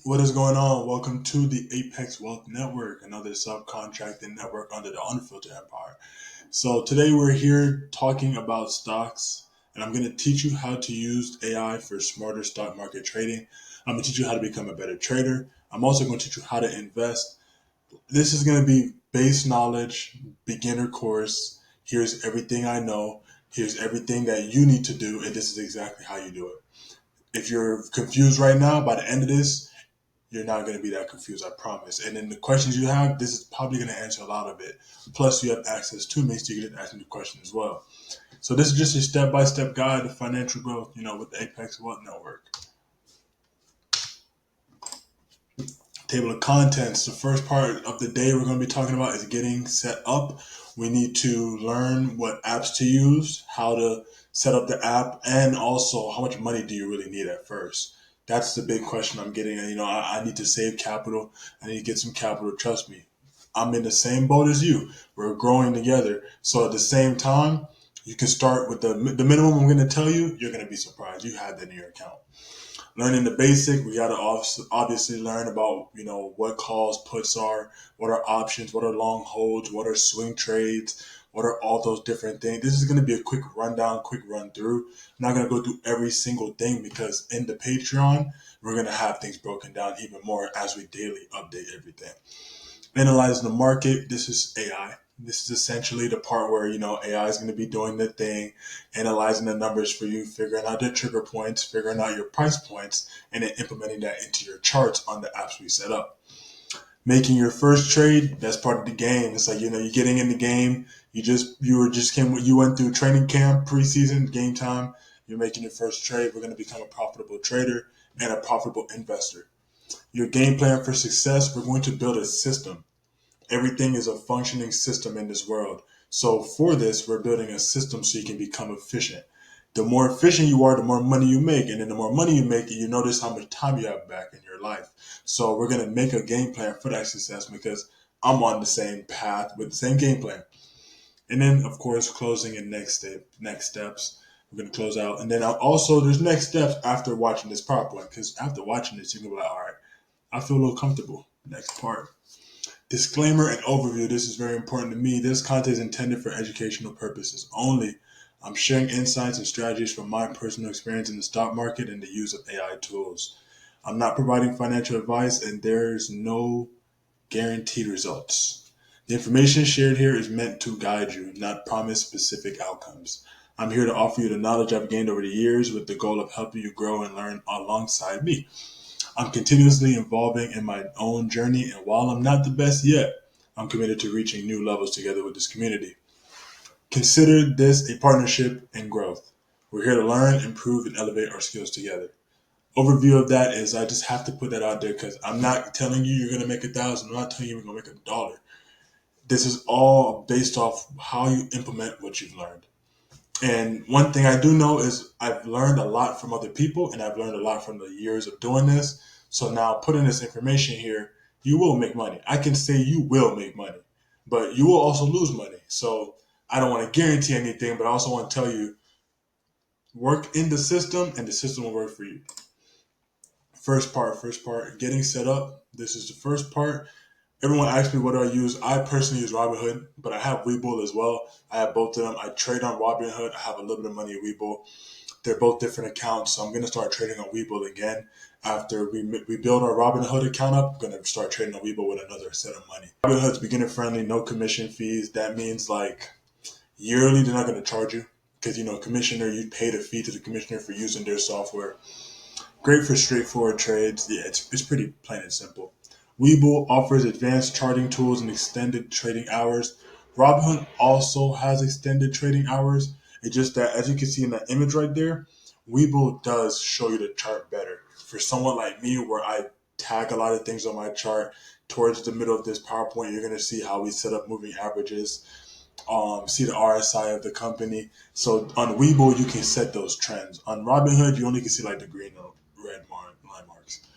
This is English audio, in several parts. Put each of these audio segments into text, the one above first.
What is going on? Welcome to the Apex Wealth Network, another subcontracting network under the Unfiltered Empire. So today we're here talking about stocks, and I'm going to teach you how to use AI for smarter stock market trading. I'm going to teach you how to become a better trader. I'm also going to teach you how to invest. This is going to be base knowledge, beginner course. Here's everything I know. Here's everything that you need to do, and this is exactly how you do it. If you're confused right now, by the end of this, you're not going to be that confused, I promise. And then the questions you have, this is probably going to answer a lot of it. Plus, you have access to me, so you can ask me the question as well. So this is just a step-by-step guide to financial growth, with the Apex Wealth Network. Table of contents. The first part of the day we're going to be talking about is getting set up. We need to learn what apps to use, how to set up the app, and also how much money do you really need at first. That's the big question I'm getting. And, I need to save capital. I need to get some capital. Trust me, I'm in the same boat as you. We're growing together. So at the same time, you can start with the minimum I'm going to tell you. You're going to be surprised. You had that in your account. Learning the basic, we got to obviously learn about what calls, puts are, what are options, what are long holds, what are swing trades, what are all those different things. This is going to be a quick rundown, quick run through. I'm not going to go through every single thing because in the Patreon we're going to have things broken down even more as we daily update everything. Analyzing the market, this is AI. This is essentially the part where AI is going to be doing the thing, analyzing the numbers for you, figuring out the trigger points, figuring out your price points, and then implementing that into your charts on the apps we set up. Making your first trade, that's part of the game. It's like you're getting in the game. You went through training camp, preseason, game time. You're making your first trade. We're going to become a profitable trader and a profitable investor. Your game plan for success, we're going to build a system. Everything is a functioning system in this world. So for this, we're building a system so you can become efficient. The more efficient you are, the more money you make. And then the more money you make, you notice how much time you have back in your life. So we're going to make a game plan for that success because I'm on the same path with the same game plan. And then, of course, closing and next steps. We're going to close out. And then also there's next steps after watching this PowerPoint because after watching this, you can be like, all right, I feel a little comfortable. Next part. Disclaimer and overview. This is very important to me. This content is intended for educational purposes only. I'm sharing insights and strategies from my personal experience in the stock market and the use of AI tools. I'm not providing financial advice and there's no guaranteed results. The information shared here is meant to guide you, not promise specific outcomes. I'm here to offer you the knowledge I've gained over the years with the goal of helping you grow and learn alongside me. I'm continuously evolving in my own journey, and while I'm not the best yet, I'm committed to reaching new levels together with this community. Consider this a partnership in growth. We're here to learn, improve, and elevate our skills together. Overview of that is I just have to put that out there because I'm not telling you you're going to make 1,000. I'm not telling you you're going to make $1. This is all based off how you implement what you've learned. And one thing I do know is I've learned a lot from other people and I've learned a lot from the years of doing this. So now putting this information here, you will make money. I can say you will make money, but you will also lose money. So I don't want to guarantee anything, but I also want to tell you work in the system and the system will work for you. First part, getting set up. This is the first part. Everyone asks me what do I use. I personally use Robinhood, but I have Webull as well. I have both of them. I trade on Robinhood. I have a little bit of money in Webull. They're both different accounts, so I'm going to start trading on Webull again. After we build our Robinhood account up, I'm going to start trading on Webull with another set of money. Robinhood's beginner friendly, no commission fees. That means like yearly they're not going to charge you because commissioner, you pay the fee to the commissioner for using their software. Great for straightforward trades. Yeah, it's pretty plain and simple. Webull offers advanced charting tools and extended trading hours. Robinhood also has extended trading hours. It's just that, as you can see in that image right there, Webull does show you the chart better. For someone like me, where I tag a lot of things on my chart, towards the middle of this PowerPoint, you're going to see how we set up moving averages, see the RSI of the company. So on Webull, you can set those trends. On Robinhood, you only can see like the green or red line marks.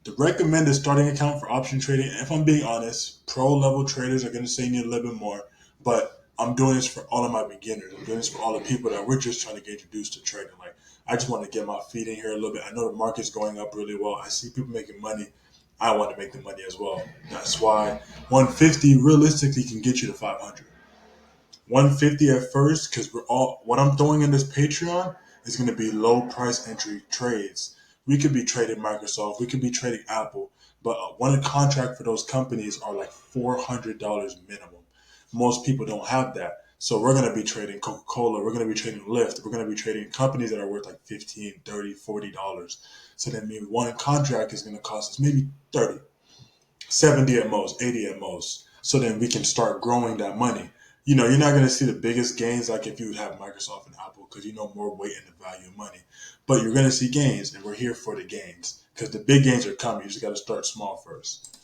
The recommended starting account for option trading, if I'm being honest, pro level traders are going to say you need a little bit more. But I'm doing this for all of my beginners. I'm doing this for all the people that we're just trying to get introduced to trading. Like, I just want to get my feet in here a little bit. I know the market's going up really well. I see people making money. I want to make the money as well. That's why 150 realistically can get you to 500. 150 at first, because we're all what I'm throwing in this Patreon is going to be low price entry trades. We could be trading Microsoft, we could be trading Apple, but one contract for those companies are like $400 minimum. Most people don't have that. So we're going to be trading Coca-Cola, we're going to be trading Lyft, we're going to be trading companies that are worth like 15, 30, $40. So that means one contract is going to cost us maybe 30, 70 at most, 80 at most. So then we can start growing that money. You're not going to see the biggest gains like if you have Microsoft and Apple because more weight in the value of money. But you're going to see gains, and we're here for the gains because the big gains are coming. You just got to start small first.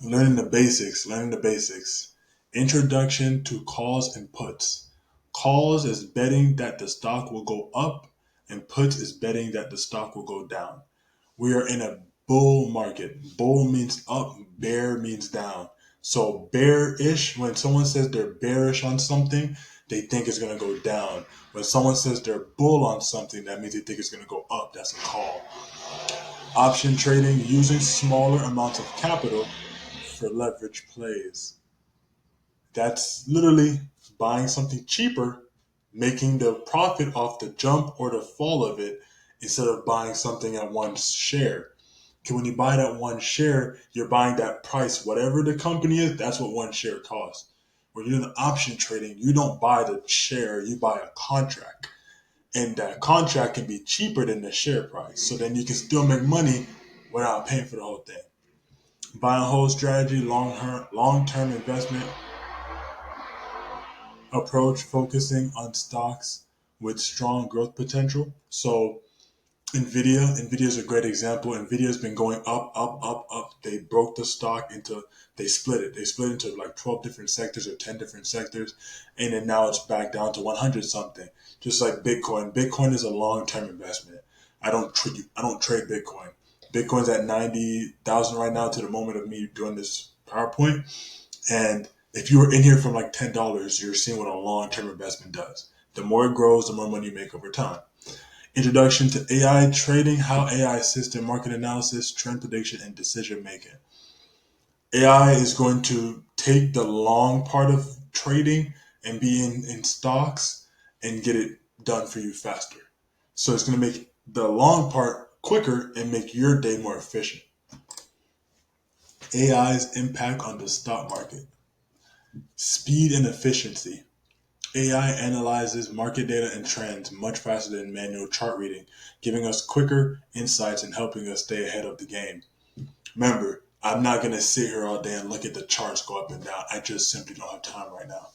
Learning the basics, learning the basics. Introduction to calls and puts. Calls is betting that the stock will go up, and puts is betting that the stock will go down. We are in a bull market. Bull means up, bear means down. So bearish, when someone says they're bearish on something, they think it's going to go down. When someone says they're bull on something, that means they think it's going to go up. That's a call. Option trading, using smaller amounts of capital for leverage plays. That's literally buying something cheaper, making the profit off the jump or the fall of it instead of buying something at one share. Because when you buy that one share, you're buying that price. Whatever the company is, that's what one share costs. When you're doing option trading, you don't buy the share, you buy a contract. And that contract can be cheaper than the share price. So then you can still make money without paying for the whole thing. Buy and hold strategy, long-term investment approach, focusing on stocks with strong growth potential. So Nvidia is a great example. Nvidia's been going up, up, up, up. They broke the stock into, they split it. They split into like 12 different sectors or 10 different sectors. And then now it's back down to 100 something. Just like Bitcoin. Bitcoin is a long-term investment. I don't trade Bitcoin. Bitcoin's at 90,000 right now to the moment of me doing this PowerPoint. And if you were in here from like $10, you're seeing what a long-term investment does. The more it grows, the more money you make over time. Introduction to AI trading, how AI assists in market analysis, trend prediction, and decision making. AI is going to take the long part of trading and be in stocks and get it done for you faster. So it's going to make the long part quicker and make your day more efficient. AI's impact on the stock market. Speed and efficiency. AI analyzes market data and trends much faster than manual chart reading, giving us quicker insights and helping us stay ahead of the game. Remember, I'm not going to sit here all day and look at the charts go up and down. I just simply don't have time right now.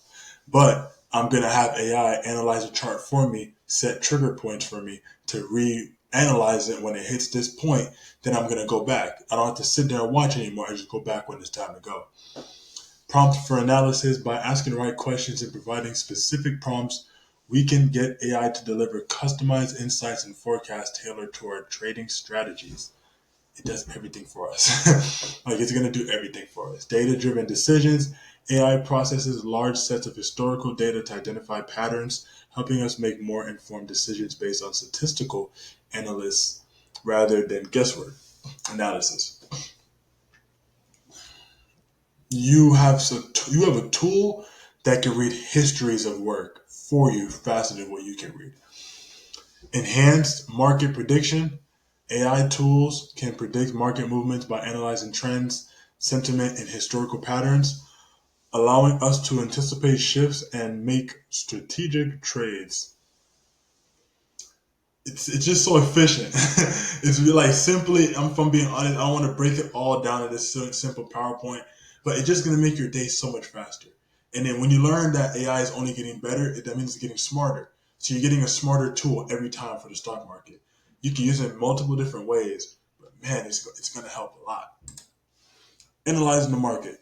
But I'm going to have AI analyze a chart for me, set trigger points for me to reanalyze it when it hits this point. Then I'm going to go back. I don't have to sit there and watch anymore. I just go back when it's time to go. Prompt for analysis. By asking the right questions and providing specific prompts, we can get AI to deliver customized insights and forecasts tailored to our trading strategies. It does everything for us. Like, it's going to do everything for us. Data-driven decisions. AI processes large sets of historical data to identify patterns, helping us make more informed decisions based on statistical analysis rather than guesswork analysis. You have a tool that can read histories of work for you faster than what you can read. Enhanced market prediction. AI tools can predict market movements by analyzing trends, sentiment, and historical patterns, allowing us to anticipate shifts and make strategic trades. It's just so efficient. It's really like simply, I'm from being honest, I don't want to break it all down in this simple PowerPoint, but it's just going to make your day so much faster. And then when you learn that AI is only getting better, that means it's getting smarter. So you're getting a smarter tool every time for the stock market. You can use it in multiple different ways, but man, it's going to help a lot. Analyzing the market.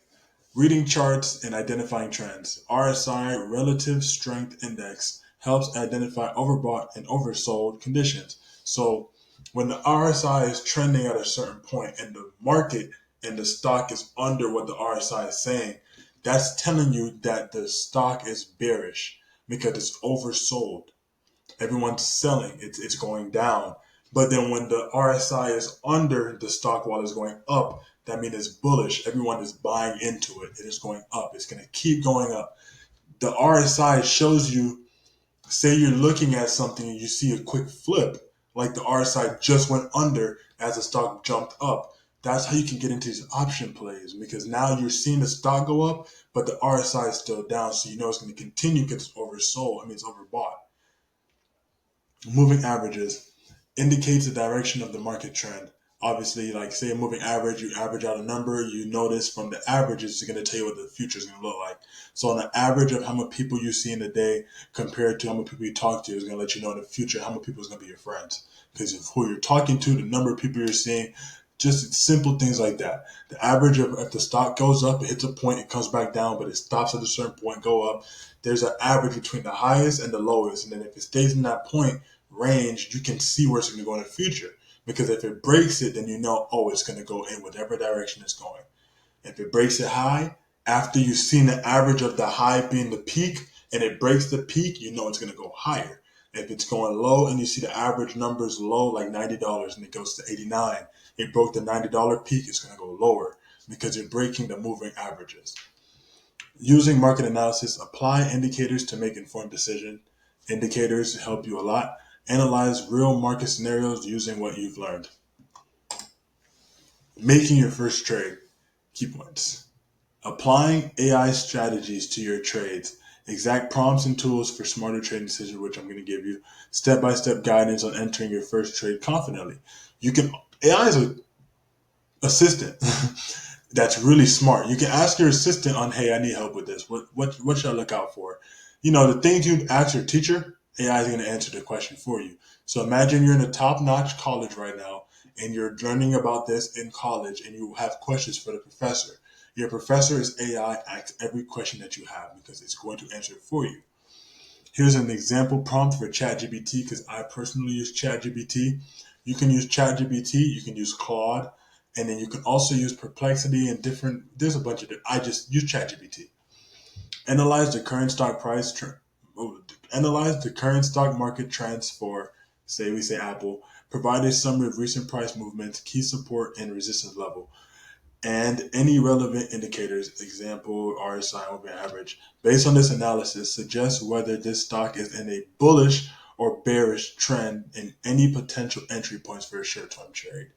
Reading charts and identifying trends. RSI, Relative Strength Index, helps identify overbought and oversold conditions. So when the RSI is trending at a certain point and the market and the stock is under what the RSI is saying, That's telling you that the stock is bearish because it's oversold. Everyone's selling. It's going down. But then when the RSI is under the stock while it's going up, that means it's bullish. Everyone is buying into it. It is going up. It's going to keep going up. The RSI shows you, say you're looking at something and you see a quick flip, like the RSI just went under as the stock jumped up. That's how you can get into these option plays, because now you're seeing the stock go up, but the RSI is still down. So you know it's going to continue because it's oversold. I mean, it's overbought. Moving averages indicates the direction of the market trend. Obviously, like say a moving average, you average out a number, you notice from the averages, it's going to tell you what the future is going to look like. So on the average of how many people you see in a day compared to how many people you talk to is going to let you know in the future how many people is going to be your friends. Because of who you're talking to, the number of people you're seeing, just simple things like that. The average of if the stock goes up, it hits a point, it comes back down, but it stops at a certain point, go up. There's an average between the highest and the lowest. And then if it stays in that point range, you can see where it's going to go in the future. Because if it breaks it, then you know, oh, it's going to go in whatever direction it's going. If it breaks it high, after you've seen the average of the high being the peak, and it breaks the peak, you know it's going to go higher. If it's going low and you see the average numbers low, like $90, and it goes to 89, it broke the $90 peak, it's going to go lower because you're breaking the moving averages. Using market analysis, apply indicators to make informed decisions. Indicators help you a lot. Analyze real market scenarios using what you've learned. Making your first trade. Key points. Applying AI strategies to your trades. Exact prompts and tools for smarter trading decisions, which I'm going to give you. Step-by-step guidance on entering your first trade confidently. You can AI is an assistant that's really smart. You can ask your assistant on, hey, I need help with this. What should I look out for? You know, the things you ask your teacher, AI is going to answer the question for you. So imagine you're in a top-notch college right now, and you're learning about this in college, and you have questions for the professor. Your professor is AI. Ask every question that you have because it's going to answer it for you. Here's an example prompt for ChatGPT because I personally use ChatGPT. You can use ChatGPT, you can use Claude, and then you can also use Perplexity and different. There's a bunch of different. I just use ChatGPT. Analyze the current stock price. Analyze the current stock market trends for, say we say Apple. Provide a summary of recent price movements, key support and resistance level, and any relevant indicators, example, RSI, moving average. Based on this analysis, suggest whether this stock is in a bullish or bearish trend and any potential entry points for a short-term trade.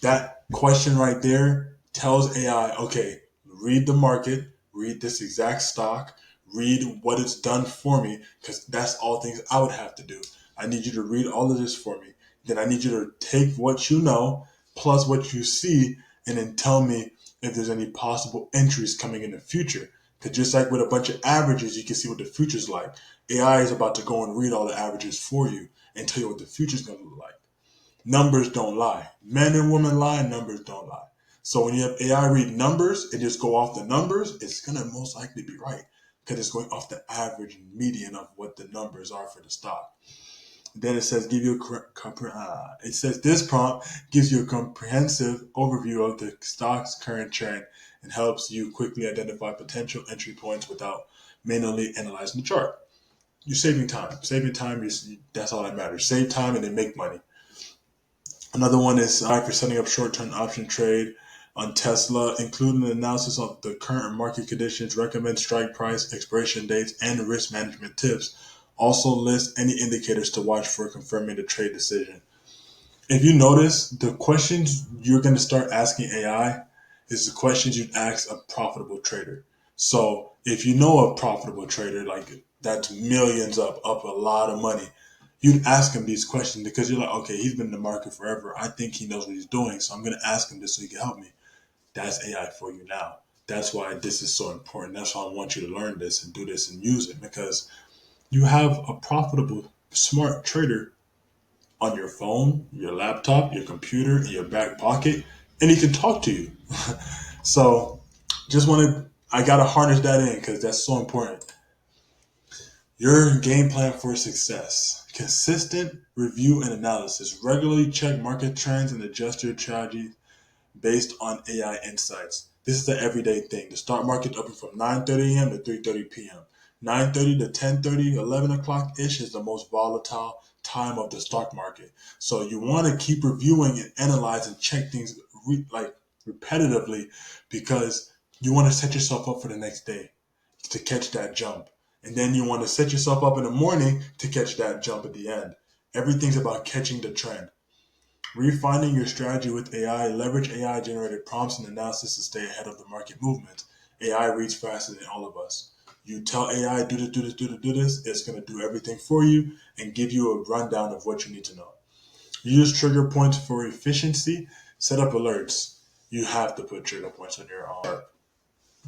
That question right there tells AI, okay, read the market, read this exact stock, read what it's done for me, because that's all things I would have to do. I need you to read all of this for me. Then I need you to take what you know plus what you see and then tell me if there's any possible entries coming in the future. Because just like with a bunch of averages, you can see what the future's like. AI is about to go and read all the averages for you and tell you what the future's going to look like. Numbers don't lie. Men and women lie, numbers don't lie. So when you have AI read numbers and just go off the numbers, it's going to most likely be right because it's going off the average median of what the numbers are for the stock. Then it says it says this prompt gives you a comprehensive overview of the stock's current trend and helps you quickly identify potential entry points without manually analyzing the chart. You're saving time. Saving time is that's all that matters. Save time and then make money. Another one is for setting up short-term option trade on Tesla, including an analysis of the current market conditions, recommend strike price, expiration dates, and risk management tips. Also list any indicators to watch for confirming the trade decision. If you notice, the questions you're going to start asking AI is the questions you'd ask a profitable trader. So if you know a profitable trader, like that's millions up a lot of money, you'd ask him these questions because you're like, okay, he's been in the market forever. I think he knows what he's doing. So I'm going to ask him this so he can help me. That's AI for you now. That's why this is so important. That's why I want you to learn this and do this and use it because you have a profitable, smart trader on your phone, your laptop, your computer, in your back pocket, and he can talk to you. So I got to harness that in because that's so important. Your game plan for success. Consistent review and analysis. Regularly check market trends and adjust your strategy based on AI insights. This is the everyday thing. The stock market open from 9:30 a.m. to 3:30 p.m. 9:30 to 10:30, 11 o'clock ish is the most volatile time of the stock market. So you want to keep reviewing and analyze and check things like repetitively, because you want to set yourself up for the next day to catch that jump. And then you want to set yourself up in the morning to catch that jump at the end. Everything's about catching the trend. Refining your strategy with AI, leverage AI generated prompts and analysis to stay ahead of the market movement. AI reads faster than all of us. You tell AI, do this, do this, do this, do this, it's going to do everything for you and give you a rundown of what you need to know. Use trigger points for efficiency. Set up alerts. You have to put trigger points on your arm.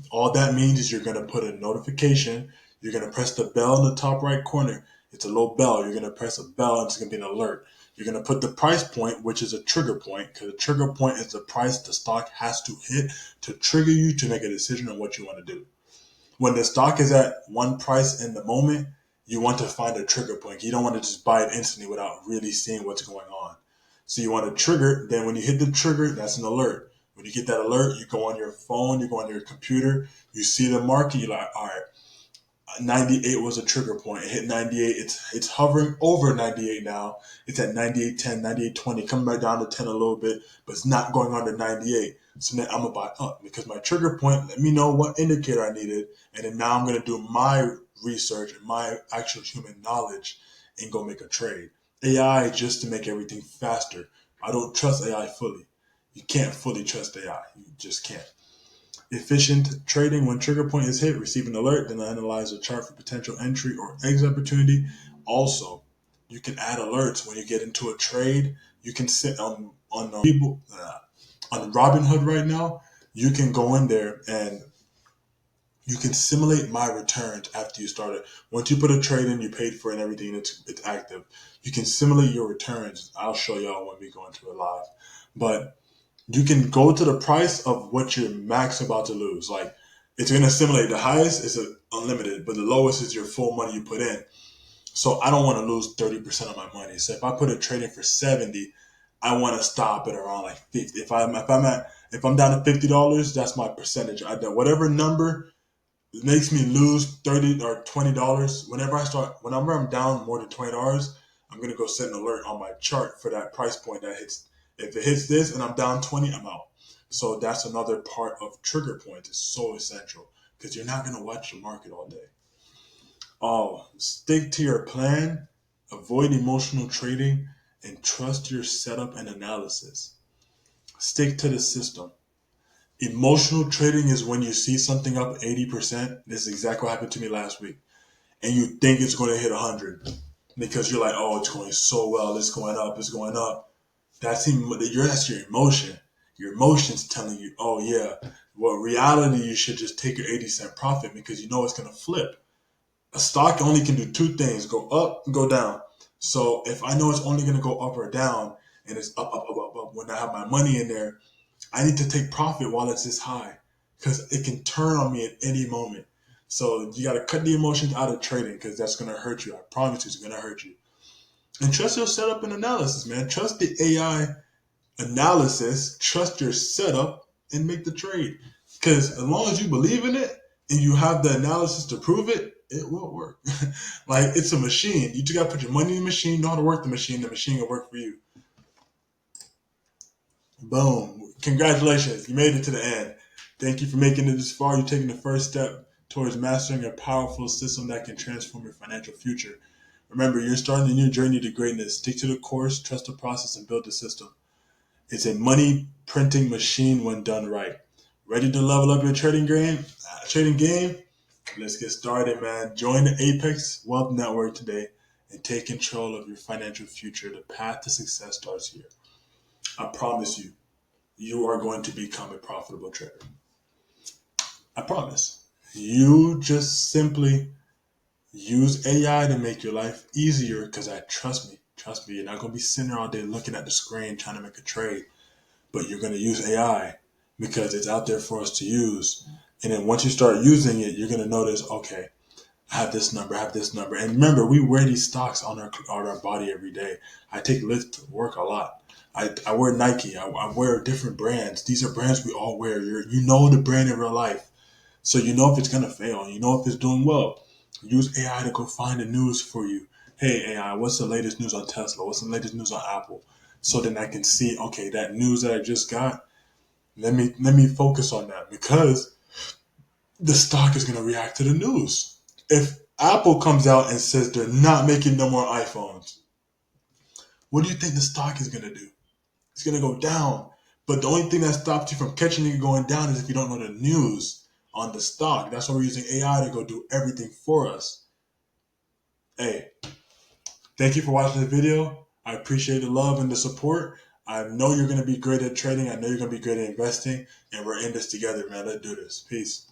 All that means is you're going to put a notification. You're going to press the bell in the top right corner. It's a little bell. You're going to press a bell and it's going to be an alert. You're going to put the price point, which is a trigger point, because a trigger point is the price the stock has to hit to trigger you to make a decision on what you want to do. When the stock is at one price in the moment, you want to find a trigger point. You don't want to just buy it instantly without really seeing what's going on. So you want to trigger. Then when you hit the trigger, that's an alert. When you get that alert, you go on your phone, you go on your computer, you see the market, you're like, all right, 98 was a trigger point. It hit 98. It's hovering over 98 now. It's at 98.10, 98.20, coming back down to 10 a little bit, but it's not going under 98. So then I'm going to buy up because my trigger point let me know what indicator I needed. And then now I'm going to do my research and my actual human knowledge and go make a trade. AI just to make everything faster. I don't trust AI fully. You can't fully trust AI. You just can't. Efficient trading: when trigger point is hit, receive an alert, then analyze the chart for potential entry or exit opportunity. Also, you can add alerts when you get into a trade. You can sit on Robinhood right now. You can go in there and you can simulate my returns after you start it. Once you put a trade in, you paid for it and everything, it's active. You can simulate your returns. I'll show y'all when we go into it live. But you can go to the price of what you're max about to lose. Like, it's going to simulate the highest is unlimited, but the lowest is your full money you put in. So I don't want to lose 30% of my money. So if I put a trade in for 70, I want to stop at around like 50. If I'm down to $50, that's my percentage. I do whatever number makes me lose 30 or $20. Whenever I'm down more than $20, I'm gonna go set an alert on my chart for that price point that hits. If it hits this and I'm down 20, I'm out. So that's another part of trigger point. Is so essential because you're not gonna watch the market all day. Oh, stick to your plan, avoid emotional trading, and trust your setup and analysis. Stick to the system. Emotional trading is when you see something up 80%. This is exactly what happened to me last week. And you think it's going to hit 100 because you're like, oh, it's going so well. It's going up. It's going up. That's your emotion. Your emotion's telling you, oh, yeah. Well, reality, you should just take your 80-cent profit because you know it's going to flip. A stock only can do two things: go up and go down. So if I know it's only going to go up or down and it's up, up, up, up, up, when I have my money in there, I need to take profit while it's this high because it can turn on me at any moment. So you got to cut the emotions out of trading because that's going to hurt you. I promise you, it's going to hurt you. And trust your setup and analysis, man. Trust the AI analysis. Trust your setup and make the trade. Because as long as you believe in it and you have the analysis to prove it, it will work. Like, it's a machine. You just got to put your money in the machine, know how to work the machine will work for you. Boom. Congratulations. You made it to the end. Thank you for making it this far. You're taking the first step towards mastering a powerful system that can transform your financial future. Remember, you're starting a new journey to greatness. Stick to the course, trust the process, and build the system. It's a money printing machine when done right. Ready to level up your trading game? Trading game? Let's get started, man. Join the Apex Wealth Network today and take control of your financial future. The path to success starts here. I promise you, you are going to become a profitable trader. I promise. You just simply use AI to make your life easier because trust me, you're not going to be sitting there all day looking at the screen trying to make a trade, but you're going to use AI because it's out there for us to use. And then once you start using it, you're going to notice, okay, I have this number, I have this number. And remember, we wear these stocks on our body every day. I take Lyft to work a lot. I wear Nike. I wear different brands. These are brands we all wear. You know the brand in real life. So you know if it's gonna fail. You know if it's doing well. Use AI to go find the news for you. Hey AI, what's the latest news on Tesla? What's the latest news on Apple? So then I can see, okay, that news that I just got, let me focus on that because the stock is gonna react to the news. If Apple comes out and says they're not making no more iPhones, what do you think the stock is gonna do? It's gonna go down. But the only thing that stops you from catching it going down is if you don't know the news on the stock. That's why we're using AI to go do everything for us. Hey, thank you for watching the video. I appreciate the love and the support. I know you're gonna be great at trading. I know you're gonna be great at investing, and we're in this together, man. Let's do this. Peace.